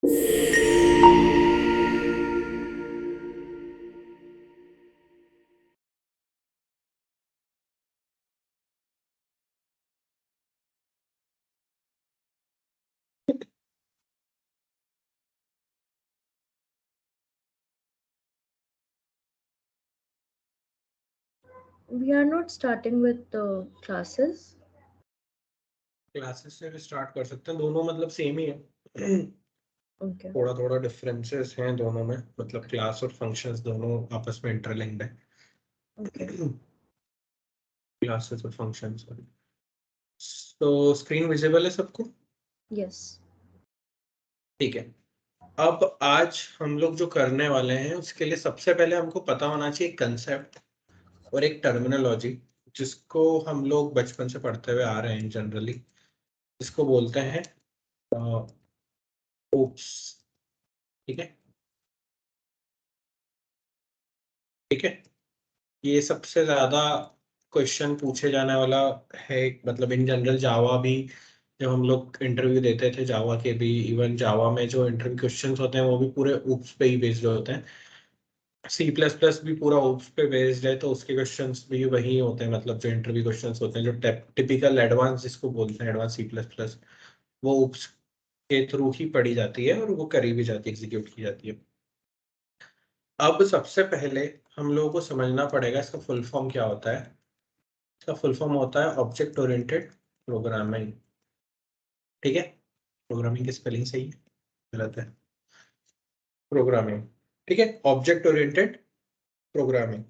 We are not starting with the classes. Classes से भी start कर सकते हैं, दोनों मतलब सेम ही है। Okay. थोड़ा थोड़ा डिफरेंसेस हैं दोनों में, मतलब क्लास और फंक्शंस दोनों आपस में इंटरलिंक्ड है। Okay. क्लासेस और फंक्शंस। तो स्क्रीन विजिबल है सबको? Yes. ठीक है। अब आज हम लोग जो करने वाले हैं उसके लिए सबसे पहले हमको पता होना चाहिए कंसेप्ट और एक टर्मिनोलॉजी, जिसको हम लोग बचपन से पढ़ते हुए आ रहे हैं जनरली, जिसको बोलते हैं ओप्स। ठीक है, ठीक है। ये सबसे ज्यादा क्वेश्चन पूछे जाने वाला है, मतलब इन जनरल जावा भी, जब हम लोग इंटरव्यू देते थे जावा के भी, इवन जावा में जो इंटरव्यू क्वेश्चंस होते हैं वो भी पूरे ओप्स पे ही बेस्ड होते हैं। सी प्लस प्लस भी पूरा ओप्स पे बेस्ड है, तो उसके क्वेश्चंस भी वही होते हैं, मतलब जो इंटरव्यू क्वेश्चंस होते हैं, जो टिपिकल एडवांस जिसको बोलते हैं एडवांस सी प्लस प्लस, वो ओप्स के थ्रू ही पढ़ी जाती है और वो करी भी जाती है, एग्जीक्यूट की जाती है। अब सबसे पहले हम लोगों को समझना पड़ेगा इसका फुल फॉर्म क्या होता है। इसका फुल फॉर्म होता है ऑब्जेक्ट ओरिएंटेड प्रोग्रामिंग। ठीक है, प्रोग्रामिंग की स्पेलिंग सही है, गलत है? प्रोग्रामिंग। ठीक है, ऑब्जेक्ट ओरिएंटेड प्रोग्रामिंग।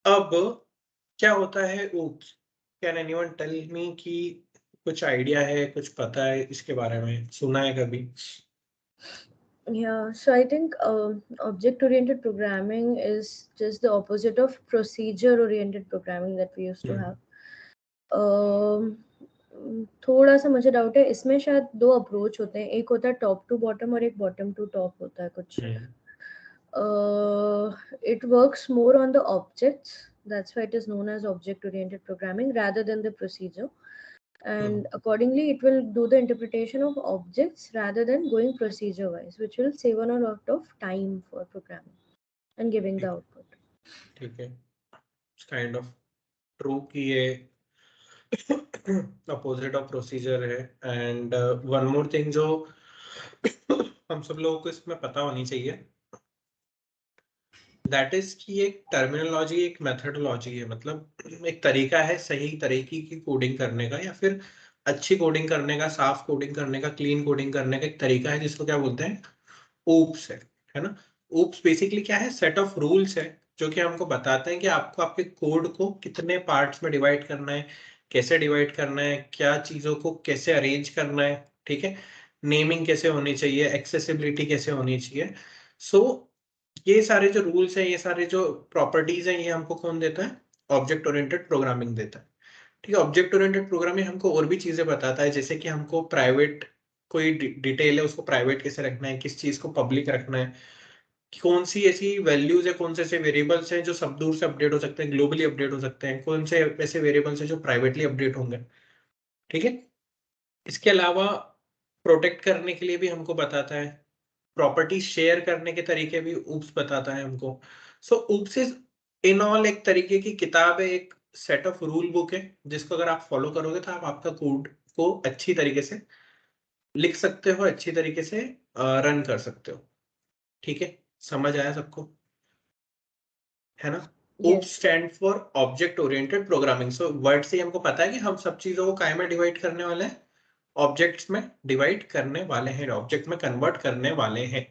अब क्या होता है OOPs? Can anyone tell me कि कुछ आइडिया है, कुछ पता है इसके बारे में, सुना है कभी? Yeah, so I think object-oriented programming is just the opposite of procedure-oriented programming that we used to have. थोड़ा सा मुझे डाउट है इसमें, शायद दो अप्रोच होते हैं, एक होता है टॉप टू बॉटम और एक बॉटम टू टॉप होता है कुछ। It works more on the objects, that's why it is known as object-oriented programming rather than the procedure. And accordingly it will do the interpretation of objects rather than going procedure wise, which will save on a lot of time for programming and giving the output. ठीक है, kind of true कि ये opposite of procedure है। And one more thing जो हम सब लोगों को इसमें पता होनी चाहिए, दैट इज कि एक टर्मिनोलॉजी एक मेथडोलॉजी है, मतलब एक तरीका है सही तरीके की कोडिंग करने का, या फिर अच्छी कोडिंग करने का, साफ कोडिंग करने का, क्लीन कोडिंग करने का एक तरीका है, जिसको क्या बोलते हैं? ओप्स है ना? ओप्स बेसिकली क्या है? सेट ऑफ रूल्स है जो कि हमको बताते हैं कि आपको आपके कोड को कितने पार्ट्स में डिवाइड करना है, कैसे डिवाइड करना है, क्या चीजों को कैसे अरेंज करना है। ठीक है, नेमिंग कैसे होनी चाहिए, एक्सेसिबिलिटी कैसे होनी चाहिए। सो ये सारे जो रूल्स हैं, ये सारे जो प्रॉपर्टीज हैं, ये हमको कौन देता है? ऑब्जेक्ट ओरिएंटेड प्रोग्रामिंग देता है। ठीक है, ऑब्जेक्ट ओरिएंटेड प्रोग्रामिंग हमको और भी चीजें बताता है, जैसे कि हमको प्राइवेट कोई डिटेल है उसको प्राइवेट कैसे रखना है, किस चीज को पब्लिक रखना है, कौन सी ऐसी वैल्यूज है, कौन से ऐसे वेरिएबल्स हैं जो सब दूर से अपडेट हो सकते हैं, ग्लोबली अपडेट हो सकते हैं, कौन से ऐसे वेरिएबल्स हैं जो प्राइवेटली अपडेट होंगे। ठीक है, इसके अलावा प्रोटेक्ट करने के लिए भी हमको बताता है, प्रॉपर्टी शेयर करने के तरीके भी ऊप्स बताता है हमको। सो ऊप्स इज इन ऑल एक तरीके की किताब है, एक सेट ऑफ रूल बुक है, जिसको अगर आप फॉलो करोगे तो आप आपका कोड को अच्छी तरीके से लिख सकते हो, अच्छी तरीके से रन कर सकते हो। ठीक है, समझ आया सबको, है ना? OOPS Yes. Stand for object oriented programming. So word से हमको पता है कि हम सब चीजों को काय में डिवाइड करने वाले हैं? ऑब्जेक्ट्स में डिवाइड करने वाले हैं, ऑब्जेक्ट में कन्वर्ट करने वाले हैं।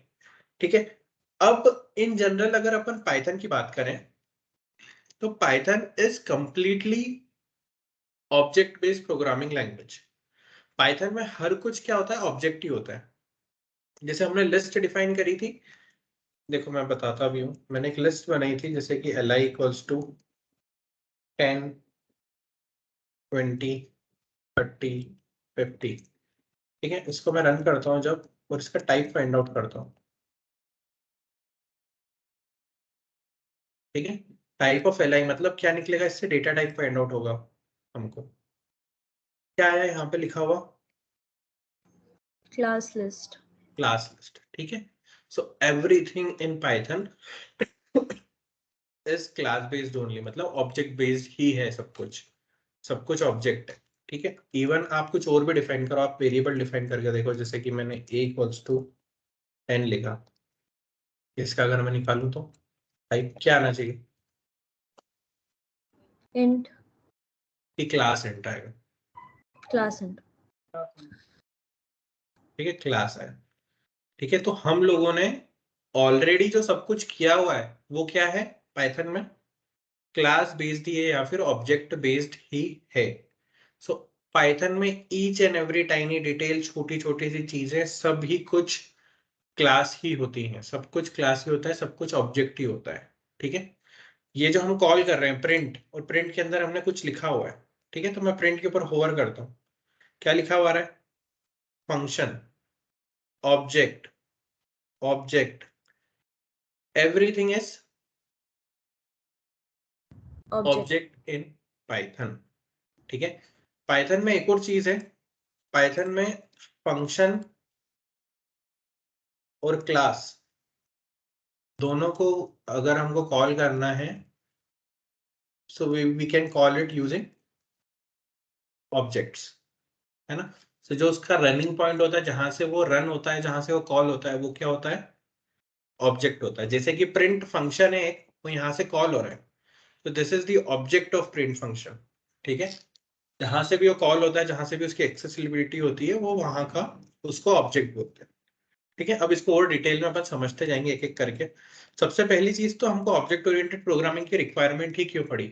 ठीक है, अब इन जनरल अगर अपन पाइथन की बात करें तो Python is completely object based programming language. Python में हर कुछ क्या होता है? ऑब्जेक्ट ही होता है। जैसे हमने लिस्ट डिफाइन करी थी, देखो मैं बताता भी हूँ, मैंने एक लिस्ट बनाई थी, जैसे कि li इक्वल्स टू 10 20 30 50। ठीक है, इसको मैं रन करता हूँ जब, और इसका टाइप फाइंड आउट करता हूँ। ठीक है, टाइप ऑफ li मतलब क्या निकलेगा इससे? डेटा टाइप फाइंड आउट होगा हमको। क्या है यहाँ पे लिखा हुआ? Class list. क्लास लिस्ट, ठीक है। So everything in Python is class based only, मतलब ऑब्जेक्ट बेस्ड ही है सब कुछ ऑब्जेक्ट है, ठीक है। इवन आप कुछ और भी डिफाइन करो, आप वेरिएबल डिफाइन करके देखो, जैसे कि मैंने a इक्वल्स टू 10 लिखा, इसका अगर मैं निकालूं तो भाई क्या आना चाहिए int कि क्लास इंट आएगा, class int ठीक है, क्लास है, ठीक है। तो हम लोगों ने ऑलरेडी जो सब कुछ किया हुआ है वो क्या है पाइथन में, क्लास बेस्ड ही है या फिर ऑब्जेक्ट बेस्ड ही है। सो पाइथन में each and every tiny detail, छोटी छोटी सी चीजें सभी कुछ क्लास ही होती हैं, सब कुछ क्लास ही होता है, सब कुछ ऑब्जेक्ट ही होता है, ठीक है। ये जो हम कॉल कर रहे हैं प्रिंट, और प्रिंट के अंदर हमने कुछ लिखा हुआ है, ठीक है, तो मैं प्रिंट के ऊपर होवर करता हूँ, क्या लिखा हुआ है, function, object, object, everything is object object in Python, ठीक है। पाइथन में एक और चीज है, पाइथन में फंक्शन और क्लास दोनों को अगर हमको कॉल करना है, so we can call it using objects, है ना। तो जो उसका रनिंग पॉइंट होता है, जहां से वो रन होता है, जहां से वो कॉल होता है, वो क्या होता है, ऑब्जेक्ट होता है। जैसे कि प्रिंट फंक्शन है एक, वो यहाँ से कॉल हो रहा है, तो this is the object of print function, ठीक है। जहां से भी वो कॉल होता है, जहां से भी उसकी एक्सेसिबिलिटी होती है, वो वहां का उसको ऑब्जेक्ट बोलते हैं, ठीक है। अब इसको और डिटेल में अपन समझते जाएंगे एक एक करके। सबसे पहली चीज तो हमको ऑब्जेक्ट ओरिएंटेड प्रोग्रामिंग की रिक्वायरमेंट ही क्यों पड़ी,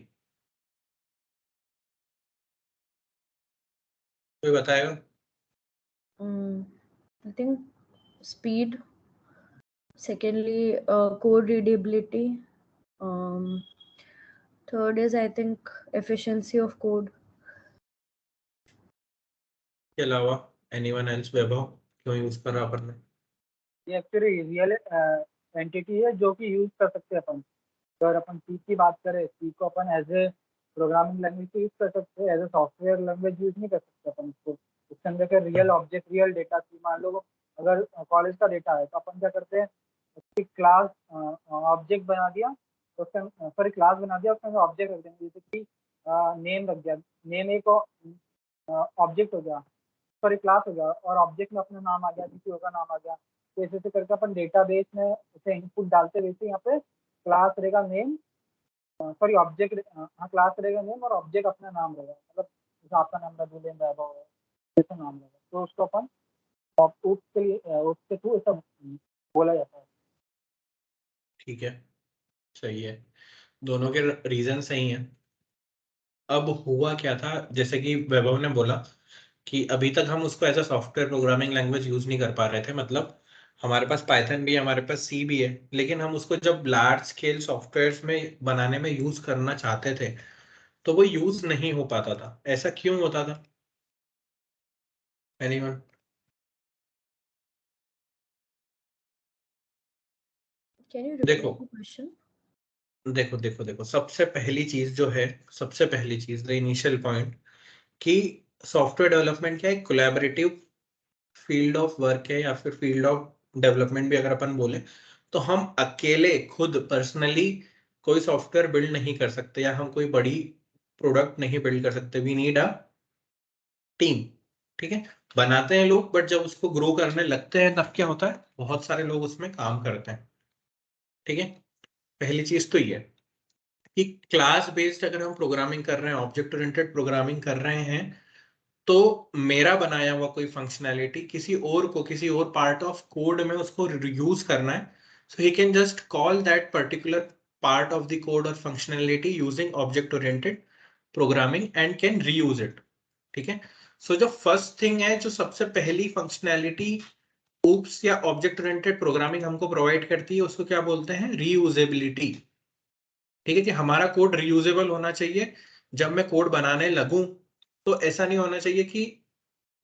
कोई बताएगा। I think speed, secondly code readability, um, third is I think efficiency of code. के अलावा एनीवन एल्स, वैभव क्यों यूज कर रहा अपन ने। ये एक्चुअली रियल एंटिटी है जो कि यूज कर सकते हैं अपन। अगर अपन सी की बात करें, सी को अपन as a programming language use कर सकते हैं, as a software language use नहीं कर सकते अपन इसको। इसके अंदर के रियल ऑब्जेक्ट, रियल डेटा की, मान लो अगर कॉलेज का डेटा है तो अपन क्या करते हैं, उसकी क्लास ऑब्जेक्ट बना दिया, तो उसका सॉरी क्लास बना दिया, उसके अंदर ऑब्जेक्ट रख देंगे, जैसे कि नेम रख दिया, नेम एक ऑब्जेक्ट हो गया, सॉरी क्लास हो गया, और ऑब्जेक्ट में अपना नाम आ गया, किसी का नाम आ गया। तो ऐसे ऐसे करके अपन डेटाबेस में उसे इनपुट डालते, वैसे यहाँ पे क्लास रहेगा नेम, सॉरी ऑब्जेक्ट, हाँ क्लास रहेगा नेम और ऑब्जेक्ट अपना नाम रहेगा, मतलब जैसे आपका नाम रघुलेन वैभव है, जैसे नाम रहेगा, तो उसको अपन उसके लिए उसके थ्रू ऐसा बोला जाता है। ठीक है, सही है, दोनों के रीजन सही हैं। अब हुआ क्या था, जैसे कि वैभव ने बोला कि अभी तक हम उसको as a software programming language use नहीं कर पा रहे थे, मतलब हमारे पास पाइथन भी है, हमारे पास सी भी है, लेकिन हम उसको जब लार्ज स्केल सॉफ्टवेयर में बनाने में यूज करना चाहते थे तो वो यूज नहीं हो पाता था। ऐसा क्यों होता था, एनीवन। Can you repeat देखो the question? देखो देखो देखो, सबसे पहली चीज जो है, सबसे पहली चीज द इनिशियल पॉइंट, कि सॉफ्टवेयर डेवलपमेंट क्या है, कोलैबोरेटिव फील्ड ऑफ वर्क है, या फिर फील्ड ऑफ डेवलपमेंट भी अगर अपन बोले, तो हम अकेले खुद पर्सनली कोई सॉफ्टवेयर बिल्ड नहीं कर सकते, या हम कोई बड़ी प्रोडक्ट नहीं बिल्ड कर सकते, वी नीड अ टीम, ठीक है। बनाते हैं लोग, बट जब उसको ग्रो करने लगते हैं तब क्या होता है, बहुत सारे लोग उसमें काम करते हैं, ठीक है। पहली चीज तो ये है कि क्लास बेस्ड अगर हम प्रोग्रामिंग कर रहे हैं, ऑब्जेक्ट ओरिएंटेड प्रोग्रामिंग कर रहे हैं, तो मेरा बनाया हुआ कोई फंक्शनैलिटी किसी और को, किसी और पार्ट ऑफ कोड में उसको यूज करना है, so he can just call that particular part of the code और functionality using object oriented programming and can reuse it, ठीक है। सो जो फर्स्ट थिंग है, जो सबसे पहली फंक्शनैलिटी oops या ऑब्जेक्ट ओरिएंटेड प्रोग्रामिंग हमको प्रोवाइड करती है, उसको क्या बोलते हैं, रीयूजेबिलिटी, ठीक है। कि हमारा कोड रीयूजेबल होना चाहिए। जब मैं कोड बनाने लगूं तो ऐसा नहीं होना चाहिए कि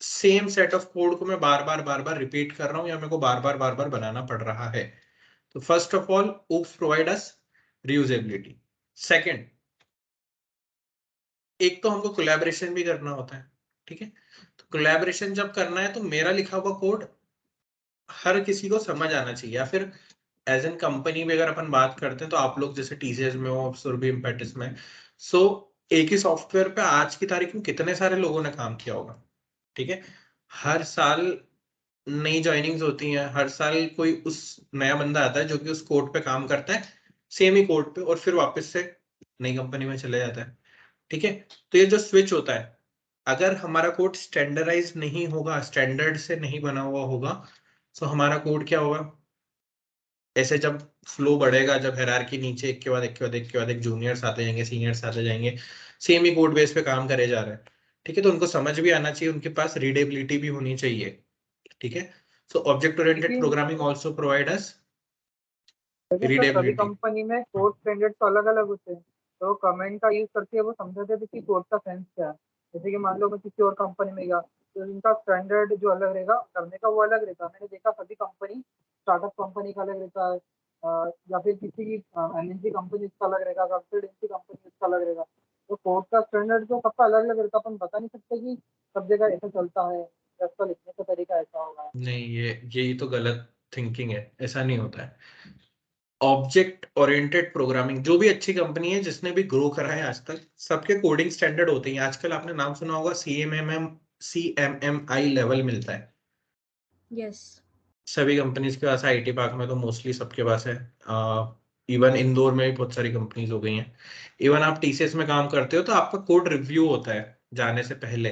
सेम सेट ऑफ कोड को मैं बार बार रिपीट कर रहा हूं, या मेरे को बार बार बनाना पड़ रहा है। तो first of all oops provide us reusability. Second, एक तो हमको कोलैबोरेशन भी करना होता है, ठीक है। तो कोलैबोरेशन जब करना है तो मेरा लिखा हुआ कोड हर किसी को समझ आना चाहिए। या फिर एज एन कंपनी में अगर अपन बात करते हैं तो आप लोग जैसे टीसीएस में हो, सुरभि इम्पेटिस में, सो एक ही सॉफ्टवेयर पे आज की तारीख में कितने सारे लोगों ने काम किया होगा, ठीक है। हर साल नई ज्वाइनिंग्स होती हैं, हर साल कोई उस नया बंदा आता है जो कि उस कोड पे काम करता है, सेम ही कोड पे, और फिर वापस से नई कंपनी में चले जाता है, ठीक है। तो ये जो स्विच होता है, अगर हमारा कोड स्टैंडर्डाइज नहीं होगा, स्टैंडर्ड से नहीं बना हुआ होगा, तो हमारा कोड क्या होगा, ऐसे जब फ्लो बढ़ेगा, जब हायरार्की नीचे एक के बाद एक के बाद एक के बाद एक जूनियर्स आते जाएंगे, सीनियर्स आते जाएंगे, सेम ही कोड बेस पे काम करे जा रहे हैं, ठीक है। तो उनको समझ भी आना चाहिए, उनके पास रीडेबिलिटी भी होनी चाहिए, ठीक है। सो ऑब्जेक्ट ओरिएंटेड लेकिन programming also provide us sir सभी रीडेबिलिटी। कंपनी में कोड स्टैंडर्ड तो अलग अलग होते हैं, तो कमेंट का यूज करके वो समझाते थे कि कोड का सेंस क्या है। जैसे कि मान लो मैं किसी और कंपनी में गया तो इनका स्टैंडर्ड जो अलग रहेगा करने का वो अलग रहता है। मैंने देखा सभी कंपनी, स्टार्टअप कंपनी का अलग रहता है, या फिर किसी की एमएनसी कंपनी उसका अलग रहेगा, कंसल्टेंसी कंपनी उसका अलग रहेगा। तो कोड का स्टैंडर्ड जो सबका अलग अलग रहता है, अपन बता नहीं सकते कि सब जगह ऐसा चलता है या उसका लिखने का तरीका ऐसा होगा। नहीं, यही तो गलत थिंकिंग है, ऐसा नहीं होता है। ऑब्जेक्ट ओरिएंटेड प्रोग्रामिंग, जो भी अच्छी कंपनी है जिसने भी ग्रो करा है आज तक, सबके कोडिंग स्टैंडर्ड होते हैं। आजकल आपने नाम सुना होगा CMMI लेवल मिलता है, Yes. सभी कंपनीज के पास है। आईटी पार्क में तो मोस्टली सबके पास है। इवन इंदौर में भी बहुत सारी कंपनीज हो गई हैं। इवन आप टीसीएस में काम करते हो तो आपका कोड रिव्यू होता है जाने से पहले,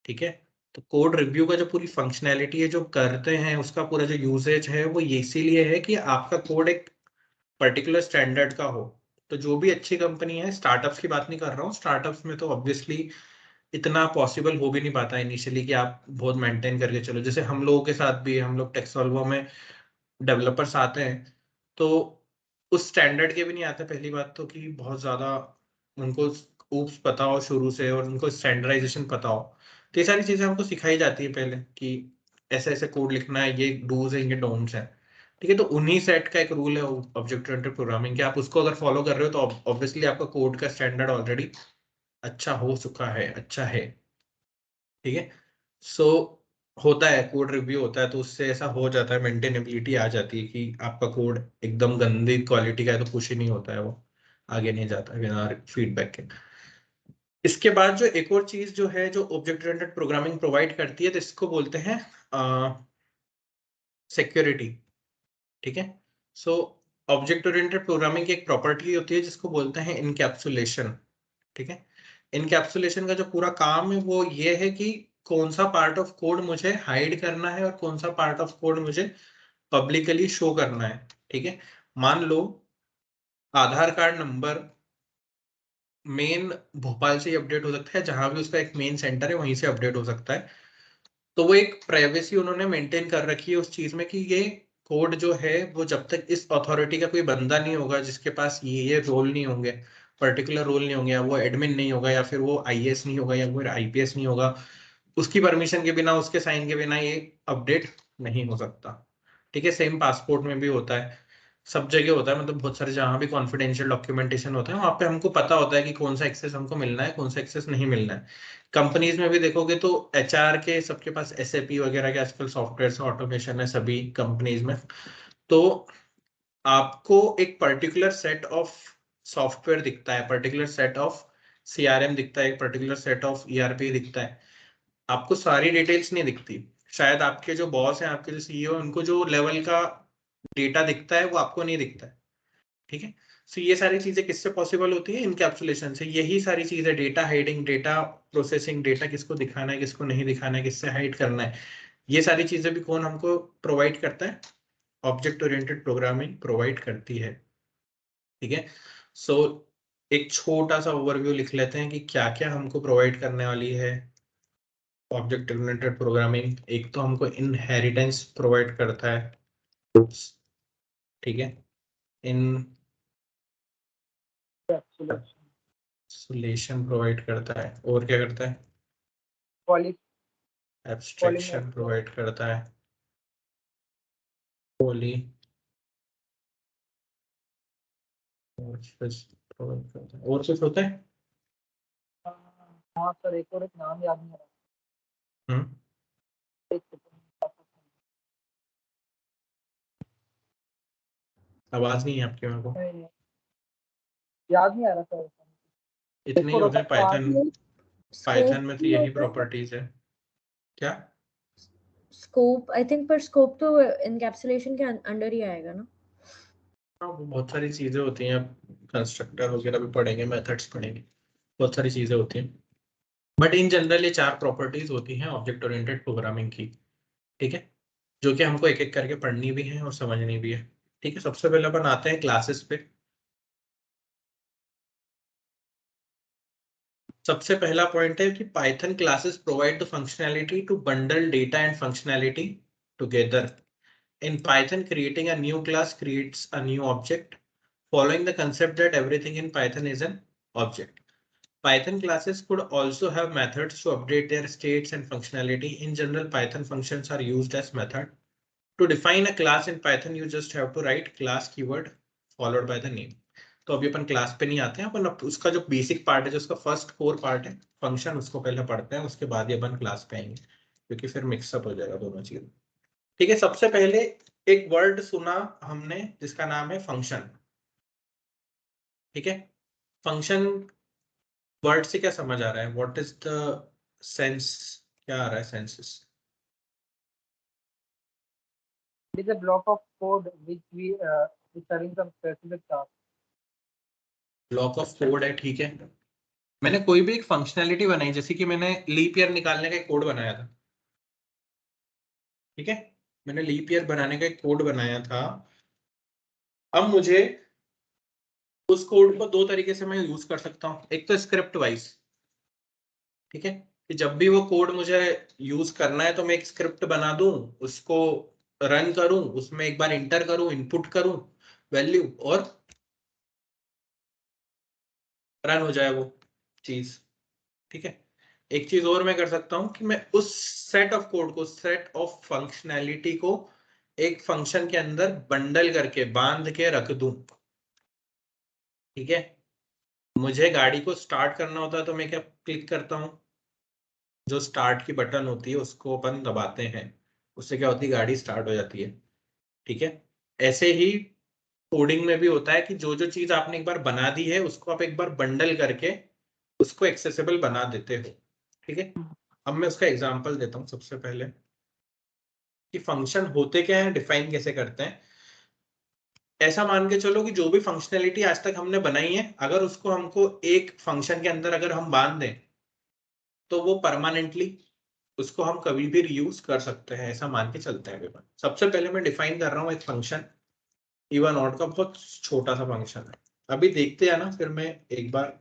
ठीक है। तो कोड रिव्यू का जो पूरी फंक्शनैलिटी है जो करते हैं, उसका पूरा जो यूसेज है वो इसीलिए है कि आपका कोड एक पर्टिकुलर स्टैंडर्ड का हो। तो जो भी अच्छी कंपनी है, स्टार्टअप्स की बात नहीं कर रहा हूँ, स्टार्टअप्स में तो ऑब्वियसली इतना पॉसिबल हो भी नहीं पाता इनिशियली कि आप बहुत मेंटेन करके चलो। जैसे हम लोगों के साथ भी, हम लोग टेक्सोल्वो में डेवलपर्स आते हैं तो उस स्टैंडर्ड के भी नहीं आते, पहली बात तो, कि बहुत ज्यादा उनको ऊप्स पता हो शुरू से और उनको स्टैंडर्डाइजेशन पता हो। तो ये सारी चीजें हमको सिखाई जाती है पहले कि ऐसे ऐसे कोड लिखना है, ये डूज है, ये डोंट्स है, ठीक है। तो उन्हीं सेट का एक रूल है ऑब्जेक्ट ओरिएंटेड प्रोग्रामिंग के, आप उसको अगर फॉलो कर रहे हो तो ऑब्वियसली आपका कोड का स्टैंडर्ड ऑलरेडी अच्छा हो चुका है, अच्छा है, ठीक है। सो होता है, कोड रिव्यू होता है तो उससे ऐसा हो जाता है, मेंटेनेबिलिटी आ जाती है कि आपका कोड एकदम गंदी क्वालिटी का है तो पुश ही नहीं होता है, वो आगे नहीं जाता है बिना फीडबैक के। इसके बाद जो एक और चीज जो है जो ऑब्जेक्ट ओरिएंटेड प्रोग्रामिंग प्रोवाइड करती है, तो इसको बोलते हैं सिक्योरिटी, ठीक है। सो ऑब्जेक्ट ओरिएंटेड प्रोग्रामिंग की एक प्रॉपर्टी होती है जिसको बोलते हैं इनकैप्सुलेशन, ठीक है। इनकैप्सुलेशन का जो पूरा काम है वो ये है कि कौन सा पार्ट ऑफ कोड मुझे हाइड करना है और कौन सा पार्ट ऑफ कोड मुझे पब्लिकली शो करना है, ठीक है। मान लो आधार कार्ड नंबर मेन भोपाल से ही अपडेट हो सकता है, जहां भी उसका एक मेन सेंटर है वहीं से अपडेट हो सकता है। तो वो एक प्राइवेसी उन्होंने मेंटेन कर रखी है उस चीज में कि ये कोड जो है वो जब तक इस अथॉरिटी का कोई बंदा नहीं होगा जिसके पास ये रोल नहीं होंगे, पर्टिकुलर रोल नहीं होंगे, या वो एडमिन नहीं होगा, या फिर वो आईएएस नहीं होगा, या फिर आईपीएस नहीं होगा, उसकी परमिशन के बिना, उसके साइन के बिना ये अपडेट नहीं हो सकता, ठीक है। सेम पासपोर्ट में भी होता है, सब जगह होता है, मतलब बहुत सारे जहां भी कॉन्फिडेंशियल डॉक्यूमेंटेशन होता है वहां पे हमको पता होता है कि कौन सा एक्सेस हमको मिलना है, कौन सा एक्सेस नहीं मिलना है। कंपनीज में भी देखोगे तो एचआर के सबके पास एसएपी वगैरह के आजकल सॉफ्टवेयर से ऑटोमेशन है सभी कंपनीज में। तो आपको एक पर्टिकुलर सेट ऑफ सॉफ्टवेयर दिखता है, पर्टिकुलर सेट ऑफ सीआरएम दिखता है, एक पर्टिकुलर सेट ऑफ ईआरपी दिखता है, आपको सारी डिटेल्स नहीं दिखती। शायद आपके जो बॉस हैं, आपके जो सीईओ, उनको जो लेवल का डेटा दिखता है वो आपको नहीं दिखता है, ठीक है। सो ये सारी चीजें किससे पॉसिबल होती है, इनकैप्सुलेशन से। यही सारी चीजें, data hiding, data processing, data किसको दिखाना है, किसको नहीं दिखाना है, किससे हाइड करना है, ये सारी चीजें भी कौन हमको प्रोवाइड करता है, ऑब्जेक्ट ओरिएंटेड प्रोग्रामिंग प्रोवाइड करती है, ठीक है। सो एक छोटा सा ओवरव्यू लिख लेते हैं कि क्या क्या हमको प्रोवाइड करने वाली है ऑब्जेक्ट ओरिएंटेड प्रोग्रामिंग। एक तो हमको इनहेरिटेंस प्रोवाइड करता है, ठीक है। इनकैप्सुलेशन प्रोवाइड करता है, और क्या करता है, एब्स्ट्रैक्शन प्रोवाइड करता है, पॉली और प्रोवाइड करता है, और कुछ होता है। हाँ सर, एक और एक नाम याद नहीं आ रहा। हम्म एक second। आवाज नहीं है आपकी मेरे को। नहीं, याद नहीं आ रहा सर। इतने ही होते हैं पाइथन। स्कोप में तो यही प्रॉपर्टीज है क्या? स्कोप आई थिंक, पर स्कोप तो एनकैप्सुलेशन के अंडर ही आएगा ना। हाँ, वो बहुत सारी चीजें होती हैं, कंस्ट्रक्टर वगैरह भी पढ़ेंगे, मेथड्स पढ़ेंगे, बहुत सारी चीजें होती हैं। बट इन जनरल ये 4 प्रॉपर्टीज होती हैं ऑब्जेक्ट ओरिएंटेड प्रोग्रामिंग की, ठीक है, जो कि हमको एक एक करके पढ़नी भी है और समझनी भी है। ठीक है, सबसे पहले अपन आते हैं क्लासेस पे। सबसे पहला पॉइंट है कि Python classes provide the functionality to bundle data and functionality together. In Python, creating a new class creates a new object, following the concept that everything in Python is an object. Python classes could also have methods to update their states and functionality. In general, Python functions are used as method. To define a class in Python, you just have to write class keyword followed by the name. तो अभी अपन class पे नहीं आते हैं, अपन उसका जो basic part है, जो उसका फर्स्ट कोर पार्ट है फंक्शन, उसको पहले पढ़ते हैं, उसके बाद ही अपन क्लास पे आएंगे, क्योंकि फिर मिक्सअप हो जाएगा दोनों चीजें। ठीक है, सबसे पहले एक वर्ड सुना हमने जिसका नाम है फंक्शन। ठीक है, फंक्शन वर्ड से क्या समझ आ रहा है? व्हाट इज द सेंस, क्या आ रहा है senses? It is a block of code which we is serving some specific task. Block of code है, ठीक है। मैंने कोई भी एक फंक्शनैलिटी बनाई, जैसे कि मैंने लीप ईयर निकालने का एक कोड बनाया था, ठीक है, मैंने लीप ईयर बनाने का एक कोड बनाया था। अब मुझे उस कोड को दो तरीके से मैं यूज कर सकता हूँ। एक तो स्क्रिप्ट वाइज, ठीक है, कि जब भी वो कोड मुझे यूज करना है तो मैं एक स्क्रिप्ट बना दूं, उसको रन करूं, उसमें एक बार इंटर करूं, इनपुट करूं वैल्यू, और रन हो जाए वो चीज। ठीक है, एक चीज और मैं कर सकता हूं कि मैं उस सेट ऑफ कोड को, सेट ऑफ फंक्शनैलिटी को एक फंक्शन के अंदर बंडल करके बांध के रख दूं। ठीक है, मुझे गाड़ी को स्टार्ट करना होता है तो मैं क्या क्लिक करता हूं, जो स्टार्ट की बटन होती है उसको अपन दबाते हैं, उससे क्या होती है, गाड़ी स्टार्ट हो जाती है। ठीक है, ऐसे ही कोडिंग में भी होता है कि जो जो चीज आपने एक बार बना दी है उसको आप एक बार बंडल करके उसको एक्सेसिबल बना देते हो। ठीक है, अब मैं उसका एग्जांपल देता हूँ सबसे पहले कि फंक्शन होते क्या है, डिफाइन कैसे करते हैं। ऐसा मान के चलो कि जो भी फंक्शनैलिटी आज तक हमने बनाई है, अगर उसको हमको एक फंक्शन के अंदर अगर हम बांध दें तो वो परमानेंटली, उसको हम कभी भी रीयूज कर सकते हैं, ऐसा मान के चलते हैं। सबसे पहले मैं डिफाइन कर रहा हूँ एक फंक्शन इवन ऑड का, बहुत छोटा सा फंक्शन है। अभी देखते हैं ना, फिर मैं एक बार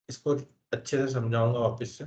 इसको अच्छे से समझाऊंगा वापस से।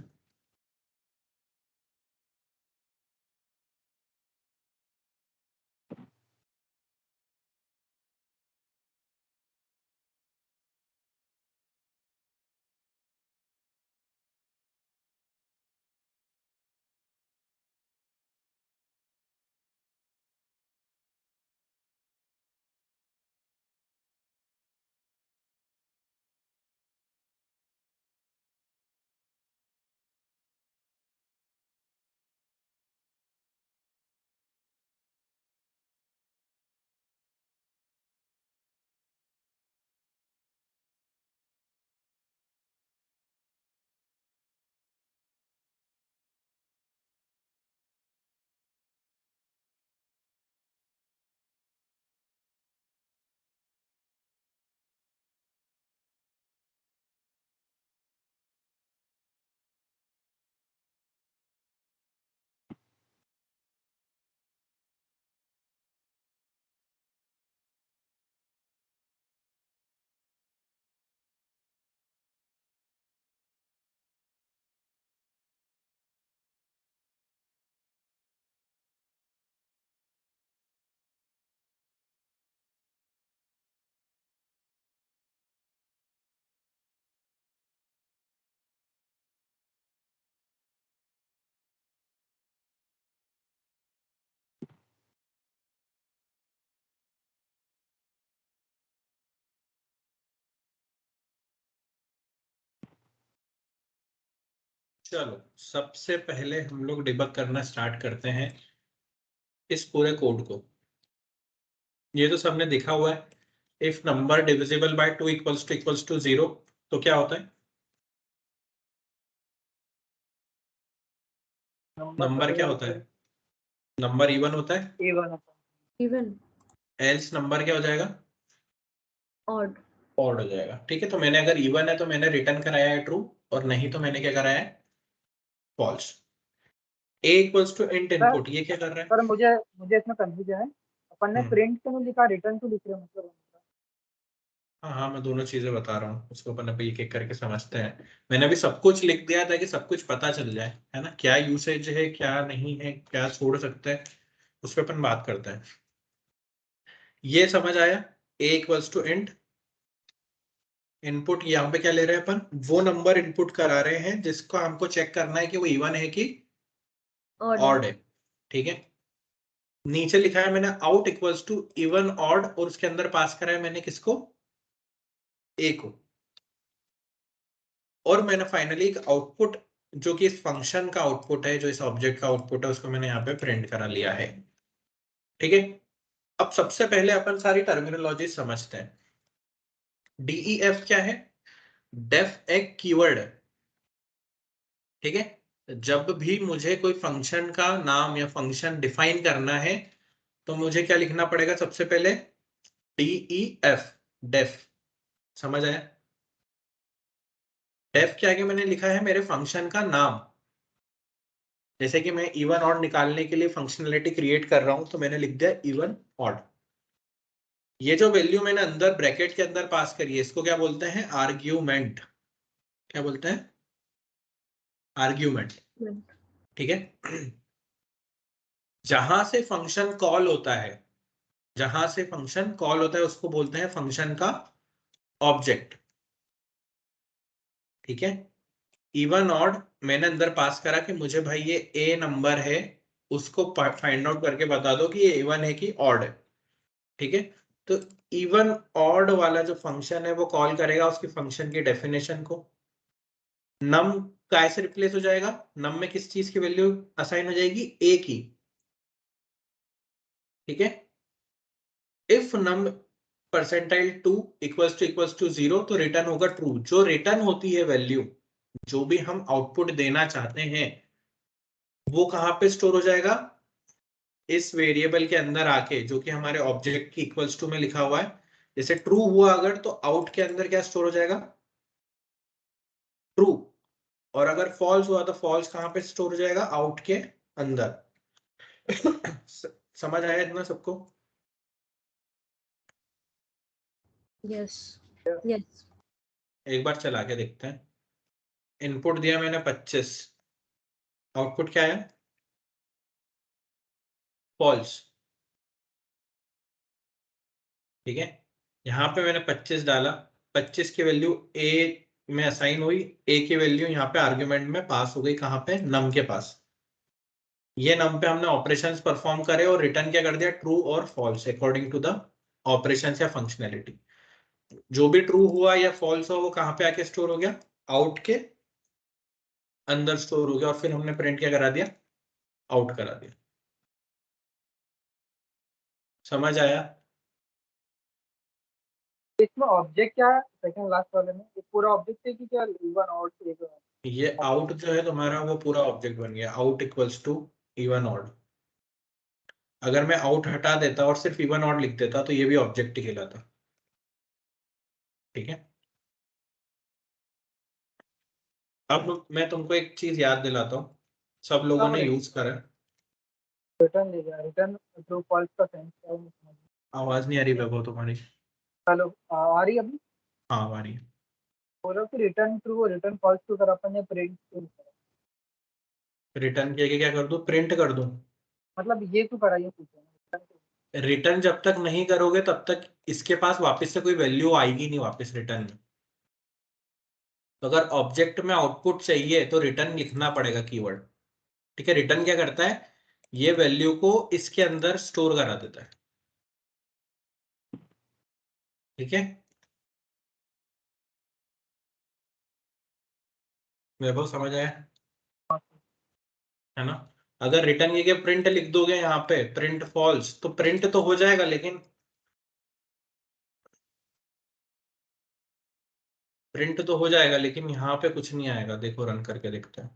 चलो, सबसे पहले हम लोग डिबग करना स्टार्ट करते हैं इस पूरे कोड को। ये तो सबने देखा हुआ है, if number divisible by 2 equals to 0 तो क्या होता है? नंबर क्या होता है? नंबर इवन होता है, इवन एल्स नंबर क्या हो जाएगा? ऑड ऑड हो जाएगा। ठीक है, तो मैंने अगर इवन है तो मैंने रिटर्न कराया है ट्रू, और नहीं तो मैंने क्या कराया है? False. a equals to int input, ये क्या कर रहा है? सर मुझे इसमें कंफ्यूजन है, अपन ने प्रिंट क्यों नहीं लिखा, रिटर्न क्यों लिख रहे हैं मतलब? हाँ, मैं दोनों चीजें बता रहा हूँ, उसको अपन अभी एक एक करके समझते हैं। मैंने अभी सब कुछ लिख दिया ताकि सब कुछ पता चल जाए, है ना, क्या यूसेज है क्या नहीं है, क्या छोड़ सकते हैं, उस पर अपन बात करते हैं। ये समझ आया? a equals to int input, यहाँ पे क्या ले रहे हैं अपन? वो नंबर इनपुट करा रहे हैं जिसको हमको चेक करना है कि वो इवन है कि ऑड है। ठीक है, नीचे लिखा है मैंने out equals to even odd, और उसके अंदर पास करा है मैंने किसको? a को। और मैंने फाइनली एक आउटपुट जो कि इस फंक्शन का आउटपुट है, जो इस ऑब्जेक्ट का आउटपुट है, उसको मैंने यहाँ पे प्रिंट करा लिया है। ठीक है, अब सबसे पहले अपन सारी टर्मिनोलॉजी समझते हैं। डीईएफ क्या है? डेफ एक कीवर्ड है। ठीक है, जब भी मुझे कोई फंक्शन का नाम या फंक्शन डिफाइन करना है तो मुझे क्या लिखना पड़ेगा? सबसे पहले डीईएफ, डेफ। समझ आया? डेफ क्या है कि मैंने लिखा है मेरे फंक्शन का नाम। जैसे कि मैं इवन ऑड निकालने के लिए फंक्शनलिटी क्रिएट कर रहा हूं, तो मैंने लिख दिया इवन ऑड। ये जो वैल्यू मैंने अंदर ब्रैकेट के अंदर पास करी है, इसको क्या बोलते हैं? आर्ग्यूमेंट। क्या बोलते हैं? आर्ग्यूमेंट। ठीक है, जहां से फंक्शन कॉल होता है, जहां से फंक्शन कॉल होता है उसको बोलते हैं फंक्शन का ऑब्जेक्ट। ठीक है, इवन ऑड मैंने अंदर पास करा कि मुझे भाई ये ए नंबर है, उसको फाइंड आउट करके बता दो कि ये इवन है कि ऑड है। ठीक है, तो इवन ऑड वाला जो फंक्शन है वो कॉल करेगा उसकी फंक्शन की डेफिनेशन को। नम काय से रिप्लेस हो जाएगा? नम में किस चीज की वैल्यू असाइन हो जाएगी? ए की। ठीक है, if num percentile 2 equals to 0 तो रिटर्न होगा ट्रू। जो रिटर्न होती है वैल्यू, जो भी हम आउटपुट देना चाहते हैं, वो कहां पे स्टोर हो जाएगा? इस वेरिएबल के अंदर आके, जो कि हमारे ऑब्जेक्ट की इक्वल्स टू में लिखा हुआ है। जैसे ट्रू हुआ अगर, तो आउट के अंदर क्या स्टोर हो जाएगा? ट्रू। और अगर फॉल्स हुआ तो फॉल्स कहां पे स्टोर हो जाएगा? आउट के अंदर। समझ आया इतना सबको? यस यस एक बार चला के देखते हैं। इनपुट दिया मैंने 25, आउटपुट क्या है? फॉल्स। ठीक है, यहाँ पे मैंने 25 डाला, 25 की वैल्यू ए में असाइन हुई, ए की वैल्यू यहाँ पे आर्ग्यूमेंट में पास हो गई, कहाँ पे? नम के पास। ये नम पे हमने ऑपरेशंस परफॉर्म करे और रिटर्न क्या कर दिया? ट्रू और false according to the operations या फंक्शनैलिटी। जो भी ट्रू हुआ या फॉल्स हुआ वो कहाँ पे आके स्टोर हो गया? आउट के अंदर स्टोर हो गया, और फिर हमने प्रिंट क्या करा दिया? आउट करा दिया। समझ आया? इसमें ऑब्जेक्ट क्या है सेकंड लास्ट वाले में? ये पूरा ऑब्जेक्ट है कि क्या इवन ऑड से? ये आउट जो है तुम्हारा वो पूरा ऑब्जेक्ट बन गया, out equals to even odd. अगर मैं आउट हटा देता और सिर्फ इवन ऑड लिख देता तो ये भी ऑब्जेक्ट ही कहलाता। ठीक है, अब मैं तुमको एक चीज याद दिलाता हूँ, सब लोगों ने यूज करा है। रिटर्न ले गया, रिटर्न ट्रू फॉल्स का सेंस क्या है? आवाज नहीं आ रही वैभव तुम्हारी। हेलो, आ रही अभी? हाँ, आ रही है। बोल रहा हूँ कि रिटर्न ट्रू और रिटर्न फॉल्स को अगर अपन ने प्रिंट करा, रिटर्न किया कि क्या कर दूं? प्रिंट कर दूं? मतलब ये क्यों करा, ये पूछा। रिटर्न जब तक नहीं करोगे तब तक इसके पास वापस से कोई वैल्यू आएगी नहीं वापस रिटर्न में। तो अगर ऑब्जेक्ट में आउटपुट चाहिए तो रिटर्न लिखना पड़ेगा कीवर्ड। ठीक है, रिटर्न क्या करता है? ये वैल्यू को इसके अंदर स्टोर करा देता है। ठीक है, वैभव समझ आया? है ना? अगर रिटर्न के प्रिंट लिख दोगे यहाँ पे, प्रिंट फॉल्स, तो प्रिंट तो हो जाएगा लेकिन प्रिंट तो हो जाएगा लेकिन यहाँ पे कुछ नहीं आएगा। देखो रन करके देखते हैं।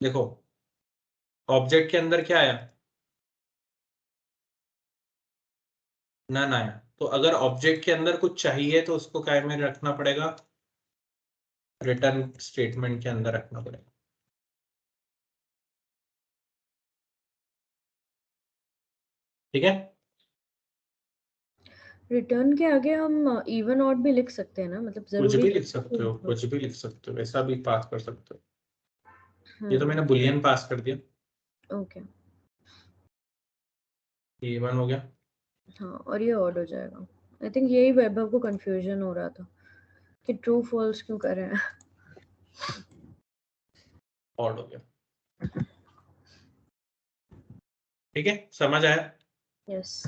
देखो ऑब्जेक्ट के अंदर क्या आया, नन आया। तो अगर ऑब्जेक्ट के अंदर कुछ चाहिए तो उसको क्या में रखना पड़ेगा, रिटर्न स्टेटमेंट के अंदर रखना पड़ेगा। ठीक है, रिटर्न के आगे हम इवन ऑड भी लिख सकते हैं ना, मतलब कुछ जरूरी भी लिख सकते हो, कुछ भी लिख सकते हो, ऐसा भी पास कर सकते हो। ये तो मैंने हम्म, बुलियन पास कर दिया, ओके। ये वन हो गया। हाँ, और ये ऑड हो जाएगा। आई थिंक यही वैभव को कंफ्यूजन हो रहा था कि ट्रू फॉल्स क्यों कर रहे हैं। ऑड हो गया। ठीक है, समझ आया? यस।